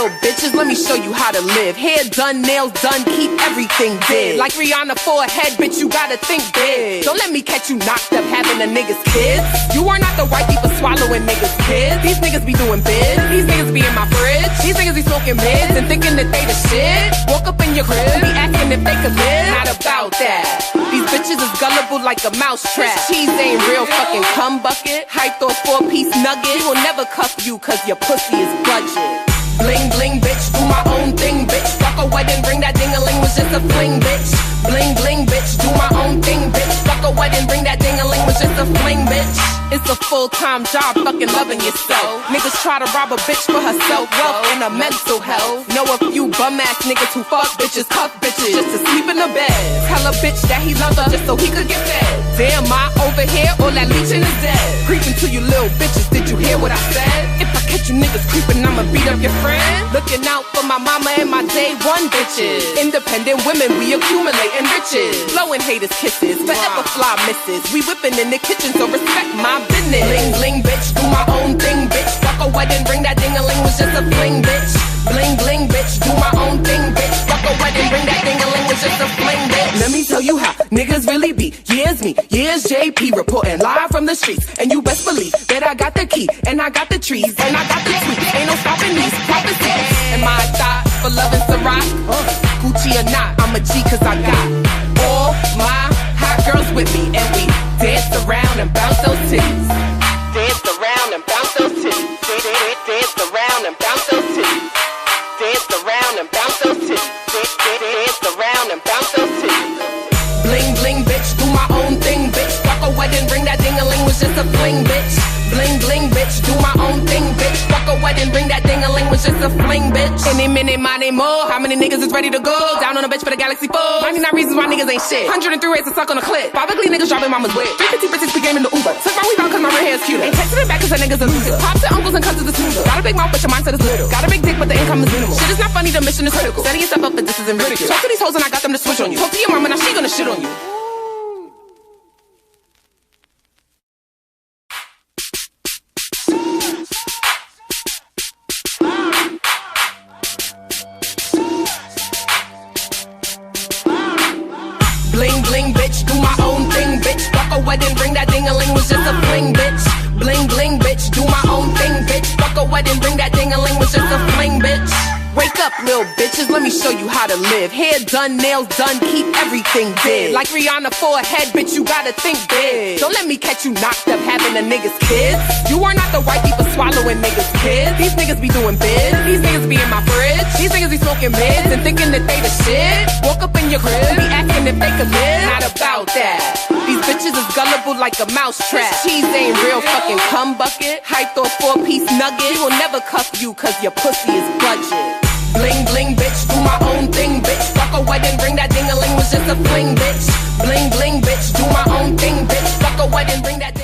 little bitches, let me show you how to live. Hair done, nails done, keep everything dead. Like Rihanna forehead, bitch, you gotta think big. Don't let me catch you knocked up having a nigga's kids. You are not the white people swallowing niggas' kids. These niggas be doing bid, these niggas be in my fridge. These niggas be smoking mids and thinking that they the shit. Walk up in your crib, be asking if they could live. Not about that. These bitches is gullible like a mouse trap. This cheese ain't real fucking cum bucket. Hyped off 4-piece nugget. He will never cuff you cause your pussy is budget. Bling bling bitch, do my own thing bitch. Fuck a wedding ring, that ding-a-ling was just a fling bitch. Bling bling bitch, do my own thing bitch. Fuck a wedding ring, that ding-a-ling was just a fling bitch. It's a full-time job, fucking loving yourself. Niggas try to rob a bitch for her self-wealth and her mental health. Know a few bum-ass niggas who fuck bitches, cuff bitches, just to sleep in the bed. Tell a bitch that he loves her just so he could get fed. Damn, I over here, all that leeching is dead. Creeping to you little bitches, did you hear what I said? If I catch you niggas creeping, I'ma beat up your friend. Looking out for my mama and my day one bitches. Independent women, we accumulating riches. Blowing haters kisses, forever fly misses. We whipping in the kitchen, so respect my business. Bling bling bitch, do my own thing bitch. Fuck a wedding ring, that ding-a-ling was just a fling bitch. Bling bling bitch, do my own thing bitch. Fuck a wedding ring, that ding-a-ling was just a fling bitch. Let me tell you how niggas really be. Years me, years JP, reporting live from the streets. And you best believe that I got the key, and I got the trees, and I got the tweets. Ain't no stopping these prophecies. Am I a thought for loving Ciroc? Gucci or not, I'm a G cause I got all my hot girls with me. And we dance around and bounce those titties. Dance around and bounce those titties. Dance around and bounce those titties. Dance around and bounce those titties. Dance around and bounce those titties. Bling bling bitch, do my own thing bitch. Fuck a wedding ring, that ding-a-ling was just a fling bitch. Bling bling bitch, do my own thing bitch. Fuck a wedding ring, that ding-a-ling was just a fling bitch. Any minute, my name more. How many niggas is ready to go? Down on a bitch for the galaxy 4. 99 reasons why niggas ain't shit. 103 ways to suck on a clip. 5 ugly niggas dropping mama's wig. 350 bitches pre-game in the Uber. Took my weave out cause my red hair is cuter. Ain't texting it back cause that nigga's a loser. Pops and uncles and cousins is smoother. Got a big mouth but your mindset is little. Got a big dick but the income is minimal. Shit is not funny, the mission is critical. Setting yourself up for this is ridicule. Talk to these hoes and I got them to switch on you. Talk to your mama, now she gonna shit on you. Bling bling bitch, do my own thing bitch. Fuck a wedding ring, that ding-a-ling was just a fling bitch. Bling bling bitch, do my own thing bitch. Fuck a wedding ring, that ding-a-ling was just a fling bitch. Wake up little bitches, let me show you how to live. Hair done, nails done, keep everything dead. Like Rihanna forehead, bitch, you gotta think big. Don't let me catch you knocked up having a nigga's kids. You are not the white people swallowing niggas' kids. These niggas be doing bid, these niggas be in my fridge. These niggas be smoking mids and thinking that they the shit. Walk up in your crib, be asking if they could live. Not about that. These bitches is gullible like a mouse trap. This cheese ain't real fucking cum bucket. Hyped off 4-piece nugget. He will never cuff you cause your pussy is budget. Bling bling bitch, do my own thing bitch. Fuck a wedding ring, that ding-a-ling was just a fling bitch. Bling bling bitch, do my own thing bitch. Fuck a wedding ring, that